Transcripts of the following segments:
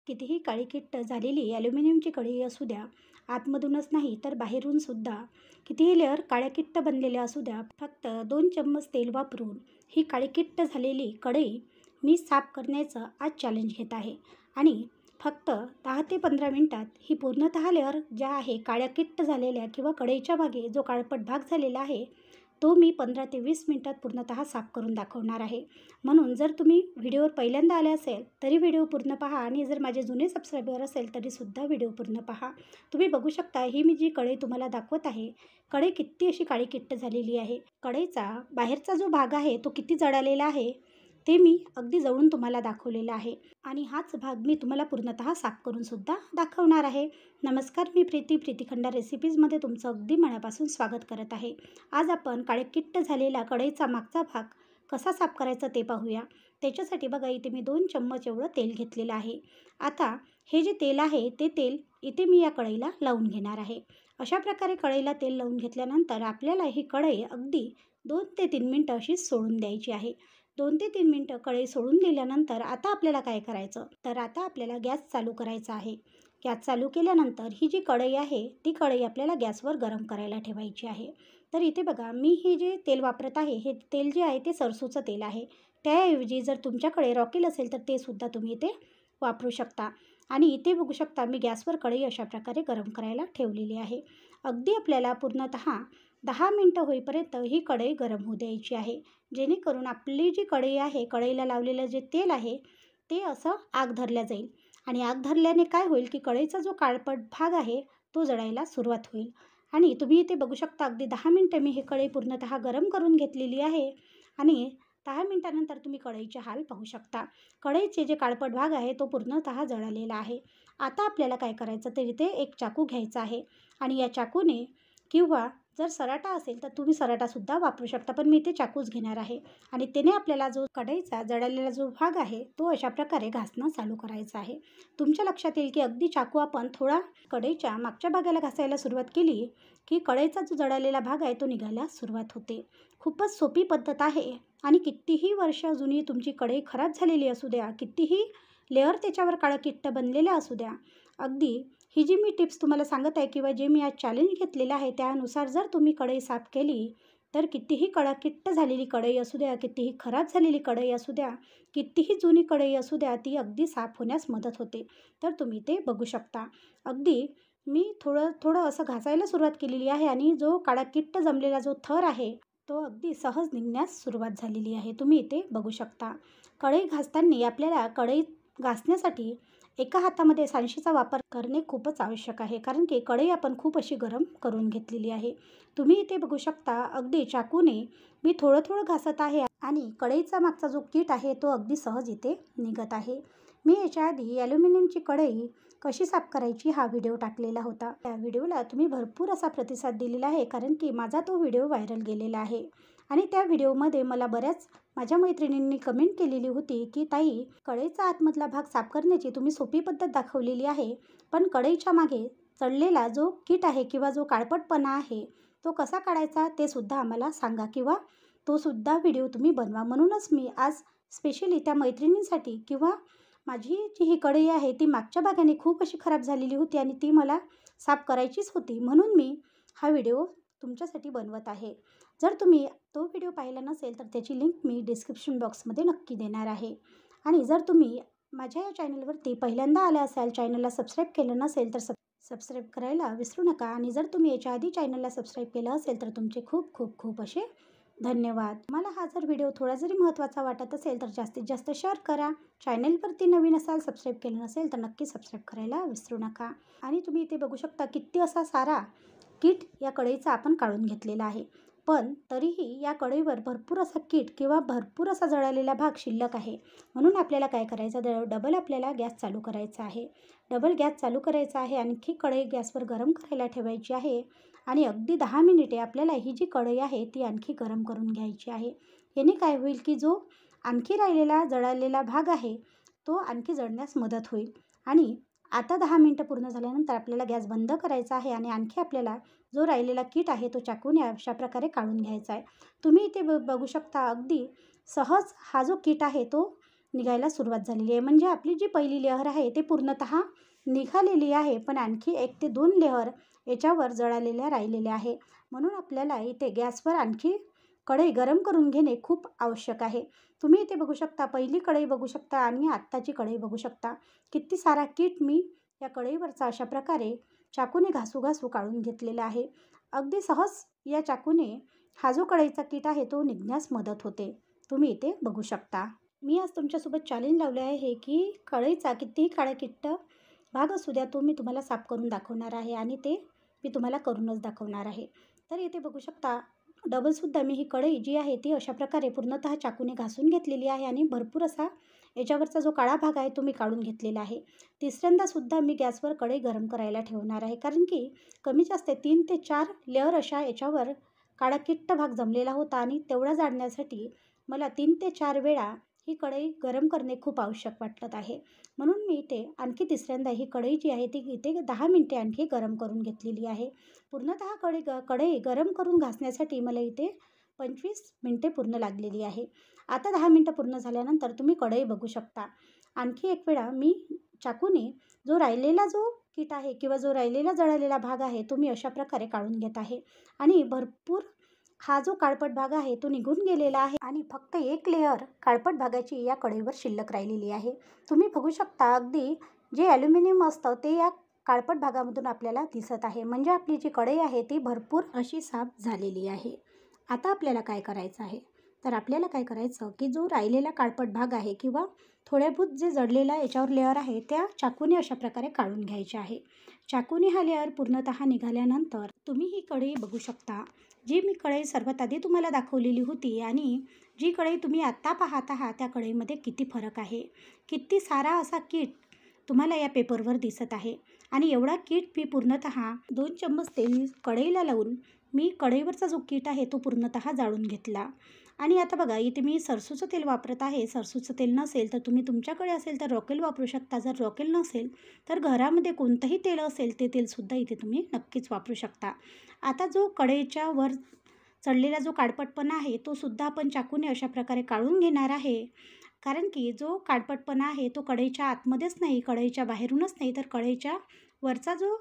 कितीही काळीकिट्ट झालेली ॲल्युमिनियमची कढई असू द्या, आतमधूनच नाही तर बाहेरूनसुद्धा कितीही लेअर काळ्याकिट्ट बनलेल्या असू द्या, फक्त 2 चम्मच तेल वापरून ही काळीकिट्ट झालेली कढई मी साफ करण्याचं आज चॅलेंज घेत आहे. आणि फक्त 10 ते 15 मिनिटात ही पूर्णतः लेअर ज्या आहे काळ्याकिट्ट झालेल्या किंवा कढईच्या मागे जो काळपट भाग झालेला आहे तो मी 15 ते 20 मिनिटात पूर्णतः साफ करून दाखवणार आहे. म्हणून जर तुम्ही व्हिडिओवर पहिल्यांदा आले असेल तरी व्हिडिओ पूर्ण पहा, आणि जर माझे जुने सबस्क्रायबर असेल तरीसुद्धा व्हिडिओ पूर्ण पहा. तुम्ही बघू शकता ही मी जी कढई तुम्हाला दाखवत आहे, कढई किती अशी काळीकिट्ट झालेली आहे. कढईचा बाहेरचा जो भाग आहे तो किती जळालेला आहे ते मी अगदी जवळून तुम्हाला दाखवलेलं आहे. आणि हाच भाग मी तुम्हाला पूर्णतः साफ करूनसुद्धा दाखवणार आहे. नमस्कार, मी प्रीती खंडार रेसिपीजमध्ये तुमचं अगदी मनापासून स्वागत करत आहे. आज आपण काळीकिट्ट झालेला कढईचा मागचा भाग कसा साफ करायचा ते पाहूया. त्याच्यासाठी बघा इथे मी 2 चम्मच एवढं तेल घेतलेलं आहे. आता हे जे तेल आहे ते तेल इथे मी या कढईला लावून घेणार आहे. अशा प्रकारे कढईला तेल लावून घेतल्यानंतर आपल्याला ही कढई अगदी 2 ते 3 मिनटं अशीच सोडून द्यायची आहे. 2 ते 3 मिनटं कढई सोडून दिल्यानंतर आता आपल्याला काय करायचं, तर आता आपल्याला गॅस चालू करायचा आहे. गॅस चालू केल्यानंतर ही जी कढई आहे ती कढई आपल्याला गॅसवर गरम करायला ठेवायची आहे. तर इथे बघा मी हे जे तेल वापरत आहे हे तेल जे आहे ते सरसूचं तेल आहे. त्याऐवजी जर तुमच्याकडे रॉकेल असेल तर ते सुद्धा तुम्ही इथे वापरू शकता. आणि इथे बघू शकता मी गॅसवर कढई अशा प्रकारे गरम करायला ठेवलेली आहे. अगदी आपल्याला पूर्णतः 10 मिनटं होईपर्यंत ही कढई गरम होऊ द्यायची आहे, जेणेकरून आपली जी कढई आहे, कढईला लावलेलं जे तेल आहे ते असं आग धरल्या जाईल. आणि आग धरल्याने काय होईल की कढईचा जो काळपट भाग आहे तो जळायला सुरुवात होईल. आणि तुम्ही इथे बघू शकता अगदी 10 मिनटं मी ही कढई पूर्णतः गरम करून घेतलेली आहे. आणि 10 मिनटानंतर तुम्ही कढईचे हाल पाहू शकता. कढईचे जे काळपट भाग आहे तो पूर्णतः जळालेला आहे. आता आपल्याला काय करायचं तर इथे एक चाकू घ्यायचा आहे. आणि या चाकूने किंवा जर सराटा असेल तर तुम्ही सराटासुद्धा वापरू शकता, पण मी इथे चाकूच घेणार आहे. आणि त्याने आपल्याला जो कढईचा जळालेला जो भाग आहे तो अशा प्रकारे घासणं चालू करायचं आहे. तुमच्या लक्षात येईल की अगदी चाकू आपण थोडा कढईच्या मागच्या भागाला घासायला सुरुवात केली की कढईचा जो जळालेला भाग आहे तो निघायला सुरुवात होते. खूपच सोपी पद्धत आहे. आणि कितीही वर्ष जुनी तुमची कढई खराब झालेली असू द्या, कितीही लेअर त्याच्यावर काळकिट्ट बनलेल्या असू द्या, अगदी ही जी मी टिप्स तुम्हाला सांगत आहे किंवा जे मी आज चॅलेंज घेतलेलं आहे त्यानुसार जर तुम्ही कढई साफ केली तर कितीही काळकिट्ट झालेली कढई असू द्या, कितीही खराब झालेली कढई असू द्या, कितीही जुनी कढई असू द्या, ती अगदी साफ होण्यास मदत होते. तर तुम्ही ते बघू शकता. अगदी मी थोडं थोडं असं घासायला सुरुवात केलेली आहे आणि जो काळाकिट्ट जमलेला जो थर आहे तो अगदी सहज निघण्यास सुरुवात झालेली आहे. तुम्ही इथे बघू शकता. कढई घासताना आपल्याला कढई घासण्यासाठी एका हातामध्ये सांडशीचा वापर करणे खूपच आवश्यक आहे, कारण की कढई आपण खूप अशी गरम करून घेतलेली आहे. तुम्ही इथे बघू शकता अगदी चाकूने मी थोडं थोडं घासत आहे आणि कढईचा मागचा जो किट आहे तो अगदी सहज इथे निघत आहे. मी याच्या आधी ॲल्युमिनियमची कढई कशी साफ करायची हा व्हिडिओ टाकलेला होता. त्या व्हिडिओला तुम्ही भरपूर असा प्रतिसाद दिलेला आहे, कारण की माझा तो व्हिडिओ व्हायरल गेलेला आहे. आणि त्या व्हिडिओमध्ये मला बऱ्याच माझ्या मैत्रिणींनी कमेंट केलेली होती की ताई, कढईचा आतमधला भाग साफ करण्याची तुम्ही सोपी पद्धत दाखवलेली आहे, पण कढईच्या मागे चढलेला जो किट आहे किंवा जो काळपटपणा आहे तो कसा काढायचा ते सुद्धा आम्हाला सांगा, किंवा तो सुद्धा व्हिडिओ तुम्ही बनवा. म्हणूनच मी आज स्पेशली त्या मैत्रिणींसाठी, किंवा माझी जी ही कढई आहे ती मागच्या भागाने खूप अशी खराब झालेली होती आणि ती मला साफ करायचीच होती, म्हणून मी हा व्हिडिओ तुमच्यासाठी बनवत आहे. जर तुम्ही तो व्हिडिओ पाहिला नसेल तर त्याची लिंक मी डिस्क्रिप्शन बॉक्समध्ये नक्की देणार आहे. आणि जर तुम्ही माझ्या या चॅनलवरती पहिल्यांदा आला असाल, चॅनलला सबस्क्राईब केलं नसेल तर सबस्क्राईब करायला विसरू नका. आणि जर तुम्ही याच्या आधी चॅनलला सबस्क्राईब केलं असेल तर तुमचे खूप खूप खूप असे धन्यवाद. मला हा जर व्हिडिओ थोडा जरी महत्त्वाचा वाटत असेल तर जास्तीत जास्त शेअर करा. चॅनलवरती नवीन असाल, सबस्क्राईब केलं नसेल तर नक्की सबस्क्राईब करायला विसरू नका. आणि तुम्ही इथे बघू शकता किती असा सारा किट या कढईचा आपण काढून घेतलेला आहे, पण तरीही या कढईवर भरपूर असा किट किंवा भरपूर असा जळालेला भाग शिल्लक आहे. म्हणून आपल्याला काय करायचं, डबल आपल्याला गॅस चालू करायचा आहे. डबल गॅस चालू करायचा आहे. आणखी कढई गॅसवर गरम करायला ठेवायची आहे. आणि अगदी 10 मिनिटे आपल्याला ही जी कढई आहे ती आणखी गरम करून घ्यायची आहे. याने काय होईल की जो आणखी राहिलेला जळालेला भाग आहे तो आणखी जळण्यास मदत होईल. आणि आता 10 मिनिटं पूर्ण झाल्यानंतर आपल्याला गॅस बंद करायचा आहे आणि आणखी आपल्याला जो राहिलेला किट आहे तो चाकूने अशा प्रकारे काढून घ्यायचा आहे. तुम्ही इथे बघू शकता अगदी सहज हा जो किट आहे तो निघायला सुरुवात झालेली आहे. म्हणजे आपली जी पहिली लेअर आहे ते पूर्णतः निघालेली आहे, पण आणखी 1 ते 2 लेअर याच्यावर जळालेल्या राहिलेल्या आहे. म्हणून आपल्याला इथे गॅसवर आणखी कढई गरम करून घेणे खूप आवश्यक आहे. तुम्ही इथे बघू शकता, पहिली कढई बघू शकता आणि आत्ताची कढई बघू शकता. किती सारा कीट मी या कढईवरचा अशा प्रकारे चाकूने घासू काढून घेतलेला आहे. अगदी सहज या चाकूने हा जो कढईचा कीट आहे तो निघण्यास मदत होते. तुम्ही इथे बघू शकता. मी आज तुमच्यासोबत चॅलेंज लावले आहे की कढईचा कितीही काळाकिट्ट भाग असू द्या, तो मी तुम्हाला साफ करून दाखवणार आहे आणि ते मी तुम्हाला करूनच दाखवणार आहे. तर इथे बघू शकता, डबलसुद्धा मी ही कढई जी आहे ती अशा प्रकारे पूर्णतः चाकूने घासून घेतलेली आहे आणि भरपूर असा याच्यावरचा जो काळा भाग आहे तो मी काढून घेतलेला आहे. तिसऱ्यांदासुद्धा मी गॅसवर कढई गरम करायला ठेवणार आहे, कारण की कमी जास्त 3 ते 4 लेअर अशा याच्यावर काळाकिट्ट भाग जमलेला होता आणि तेवढा जाळण्यासाठी मला 3 ते 4 वेळा ही कढई गरम करणे खूप आवश्यक वाटत आहे. म्हणून मी इथे आणखी तिसऱ्यांदा ही कढई जी आहे ती इथे 10 मिनिटे आणखी गरम करून घेतलेली आहे. पूर्णतः कढई गरम करून घासण्यासाठी मला इथे 25 मिनिटे पूर्ण लागलेली आहे. आता 10 मिनिटं पूर्ण झाल्यानंतर तुम्ही कढई बघू शकता. आणखी एक वेळा मी चाकूने जो राहिलेला जो कीट आहे किंवा जो राहिलेला जळालेला भाग आहे तो मी अशा प्रकारे काढून घेत आहे आणि भरपूर हा जो काळपट भाग आहे तो निघून गेलेला आहे आणि फक्त 1 लेअर काळपट भागाची या कढईवर शिल्लक राहिलेली आहे. तुम्ही बघू शकता, अगदी जे ॲल्युमिनियम असतं ते या काळपट भागामधून आपल्याला दिसत आहे. म्हणजे आपली जी कढई आहे ती भरपूर अशी साफ झालेली आहे. आता आपल्याला काय करायचं आहे, तर आपल्याला काय करायचं की जो राहिलेला काळपट भाग आहे किंवा थोड्याभूत जे जडलेला याच्यावर लेअर आहे त्या चाकूने अशा प्रकारे काढून घ्यायचे आहे. चाकूने हा लेअर पूर्णतः निघाल्यानंतर तुम्ही ही कढई बघू शकता. जी मी कढई सर्वात आधी तुम्हाला दाखवलेली होती आणि जी कढई तुम्ही आत्ता पाहत आहात त्या कढईमध्ये किती फरक आहे. किती सारा असा कीट तुम्हाला या पेपरवर दिसत आहे आणि एवढा कीट मी पूर्णतः 2 चम्मच तेल कढईला लावून मी कढईवरचा जो कीट आहे तो पूर्णतः जाळून घेतला. आणि आता बघा, इथे मी सरसूचं तेल वापरत आहे. सरसूचं तेल नसेल तर तुम्ही तुमच्याकडे असेल तर रॉकेल वापरू शकता. जर रॉकेल नसेल तर घरामध्ये कोणतंही तेल असेल ते तेलसुद्धा इथे तुम्ही नक्कीच वापरू शकता. आता जो कढईच्या वर चढलेला जो काळपटपणा आहे तो सुद्धा आपण चाकूने अशा प्रकारे काढून घेणार आहे. कारण की जो काळपटपणा आहे तो कढईच्या आतमध्येच नाही, कढईच्या बाहेरूनच नाही, तर कढईच्या वरचा जो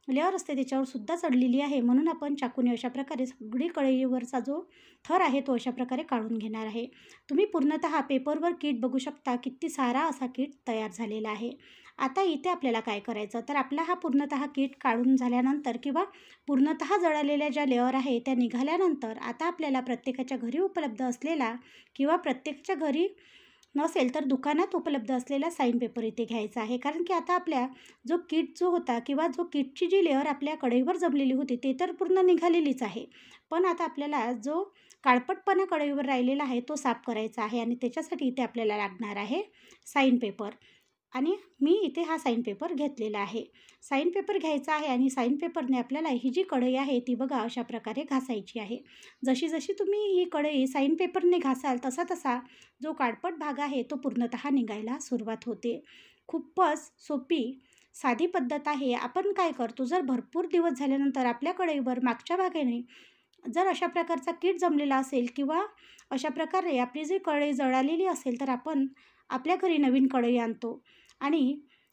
लेअर असते त्याच्यावर सुद्धा चढलेली आहे. म्हणून आपण चाकूने अशा प्रकारे सगळी कढईवरचा जो थर आहे तो अशा प्रकारे काढून घेणार आहे. तुम्ही पूर्णतः पेपरवर कीट बघू शकता, किती सारा असा कीट तयार झालेला आहे. आता इथे आपल्याला काय करायचं, तर आपला हा पूर्णतः कीट काढून झाल्यानंतर किंवा पूर्णतः जळालेल्या ज्या लेअर आहे त्या निघाल्यानंतर आता आपल्याला प्रत्येकाच्या घरी उपलब्ध असलेला किंवा प्रत्येकाच्या घरी नसेल तर दुकानात उपलब्ध असलेला साइन पेपर इथे घ्यायचा आहे. कारण की आता आपल्या जो कीट जो होता किंवा जो कीटची जी लेअर आपल्या कढईवर जमलेली होती ते तर पूर्ण निघालेलीच आहे. पण आता आपल्याला जो काळपटपणा कढईवर राहिलेला आहे तो साफ करायचा आहे आणि त्याच्यासाठी इथे आपल्याला लागणार आहे साइन पेपर. आणि मी इथे हा साइन पेपर घेतलेला आहे. साइन पेपर घ्यायचा आहे आणि साइन पेपरने आपल्याला ही जी कढई आहे ती बघा अशा प्रकारे घासायची आहे. जशी जशी तुम्ही ही कढई साइन पेपरने घासाल तसा तसा जो काळपट भाग आहे तो पूर्णतः निघायला सुरुवात होते. खूपच सोपी साधी पद्धत आहे. आपण काय करतो, जर भरपूर दिवस झाल्यानंतर आपल्या कढईवर मागच्या भागाने जर अशा प्रकारचा कीट जमलेला असेल किंवा अशा प्रकारे आपली जी कढई जळालेली असेल तर आपण आपल्या घरी नवीन कढई आणतो आणि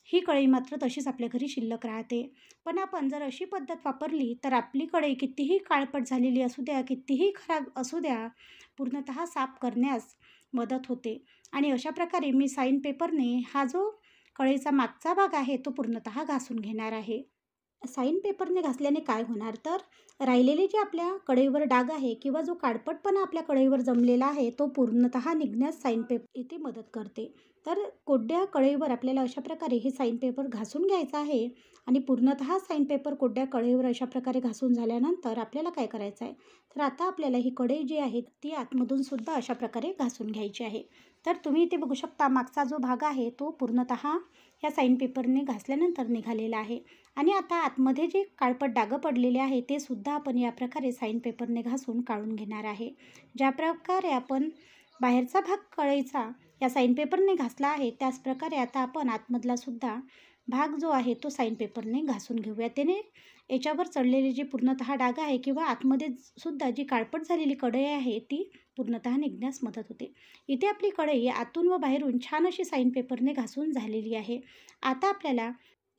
ही कढई मात्र तशीच आपल्या घरी शिल्लक राहते. पण आपण जर अशी पद्धत वापरली तर आपली कढई कितीही काळपट झालेली असू द्या, कितीही खराब असू द्या, पूर्णतः साफ करण्यास मदत होते. आणि अशा प्रकारे मी साइन पेपरने हा जो कढईचा मागचा भाग आहे तो पूर्णतः घासून घेणार आहे. साइन पेपरने घासल्याने काय होणार, तर राहिलेले जे आपल्या कढईवर डाग आहे किंवा जो काळपटपणा आपल्या कढईवर जमलेला आहे तो पूर्णतः निघण्यास साइन पेपर इथे मदत करते. तर कोरड्या कढईवर आपल्याला अशा प्रकारे हे साइन पेपर घासून घ्यायचं आहे आणि पूर्णतः साइन पेपर कोरड्या कढईवर अशा प्रकारे घासून झाल्यानंतर आपल्याला काय करायचं आहे, तर आता आपल्याला ही कढई जी आहे ती आतमधून सुद्धा अशा प्रकारे घासून घ्यायची आहे. तर तुम्ही इथे बघू शकता, मागचा जो भाग आहे तो पूर्णतः ह्या साइन पेपरने घासल्यानंतर निघालेला आहे. आणि आता आतमध्ये जे काळपट डागं पडलेले आहे ते सुद्धा आपण या प्रकारे साइन पेपरने घासून काढून घेणार आहे. ज्या प्रकारे आपण बाहेरचा भाग कढईचा या साइन पेपरने घासला आहे त्याच प्रकारे आता आपण आतमधला सुद्धा भाग जो आहे तो साईन पेपरने घासून घेऊया. त्याने याच्यावर चढलेले जे पूर्णतः डाग आहे किंवा आतमध्ये सुद्धा जी काळपट झालेली कढई आहे ती पूर्णतः निघण्यास मदत होते. इथे आपली कढई आतून व बाहेरून छान अशी साईन पेपरने घासून झालेली आहे. आता आपल्याला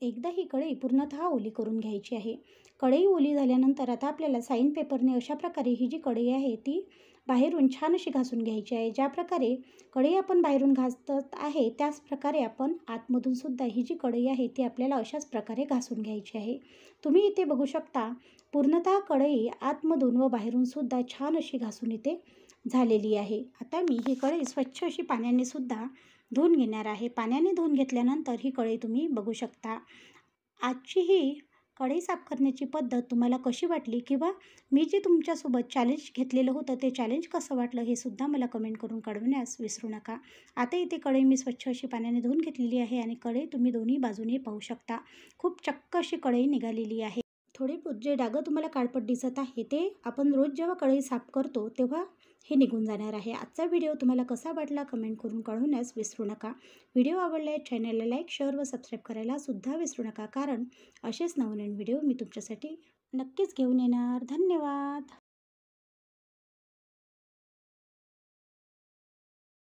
एकदा ही कढई पूर्णतः ओली करून घ्यायची आहे. कढई ओली झाल्यानंतर आता आपल्याला साईन पेपरने अशा प्रकारे ही जी कढई आहे ती बाहेरून छान अशी घासून घ्यायची आहे. ज्या प्रकारे कढई आपण बाहेरून घासत आहे त्याच प्रकारे आपण आतमधून सुद्धा ही जी कढई आहे ती आपल्याला अशाच प्रकारे घासून घ्यायची आहे. तुम्ही इथे बघू शकता पूर्णतः कढई आतमधून व बाहेरून सुद्धा छान अशी घासून इथे झालेली आहे. आता मी ही कढई स्वच्छ अशी पाण्याने सुद्धा धुवून घेणार आहे. पाण्याने धुवून घेतल्यानंतर ही कढई तुम्ही बघू शकता. आजची ही कढई साफ करण्याची पद्धत तुम्हाला कशी वाटली किंवा मी जे तुमच्यासोबत चॅलेंज घेतलेलं होतं ते चॅलेंज कसं वाटलं हे सुद्धा मला कमेंट करून कळवण्यास विसरू नका. आता इथे कढई मी स्वच्छ अशी पाण्याने धुवून घेतलेली आहे आणि कढई तुम्ही दोन्ही बाजूने पाहू शकता. खूप चक्क अशी कढई निघालेली आहे. थोडे जे डागं तुम्हाला काळपट दिसत आहे ते आपण रोज जेव्हा कढई साफ करतो तेव्हा हे निघून जाणार आहे. आजचा व्हिडिओ तुम्हाला कसा वाटला कमेंट करून कळवण्यास विसरू नका. व्हिडिओ आवडल्यास चॅनलला लाईक, शेअर व सबस्क्राईब करायला सुद्धा विसरू नका, कारण असेच नवनवीन व्हिडिओ मी तुमच्यासाठी नक्कीच घेऊन येणार. धन्यवाद.